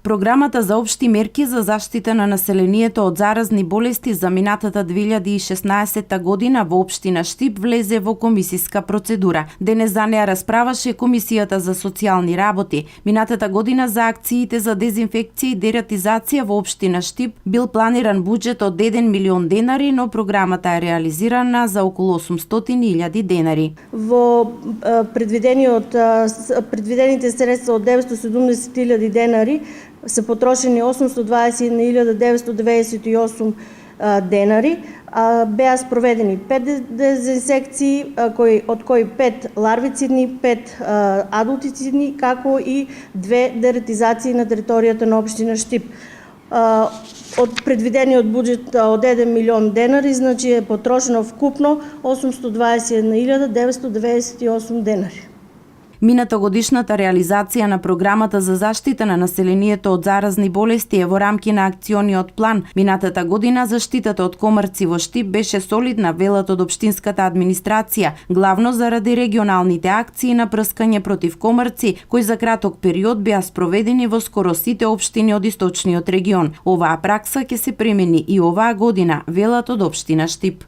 Програмата за општи мерки за заштита на населението од заразни болести за минатата 2016 година во општина Штип влезе во комисиска процедура. Денес за неа расправаше Комисијата за социјални работи. Минатата година за акциите за дезинфекција и дератизација во општина Штип бил планиран буџет од 1 милион денари, но програмата е реализирана за околу 800.000 денари. Во предвидените средства од 970.000 денари се потрошени 821.998 денари. Беа спроведени 5 дезинсекции, од кои 5 ларвицидни, 5 адултицидни, како и 2 дератизации на територијата на општина Штип. Од предвидениот буџет од 1 милион денари, значи е потрошено вкупно 821.998 денари. Минатогодишната реализација на програмата за заштита на населението од заразни болести е во рамки на акциониот план. Минатата година заштитата од комарци во Штип беше солидна, велат од општинската администрација, главно заради регионалните акции на прскање против комарци, кои за краток период беа спроведени во скоро сите општини од источниот регион. Оваа пракса ќе се примени и оваа година, велат од општина Штип.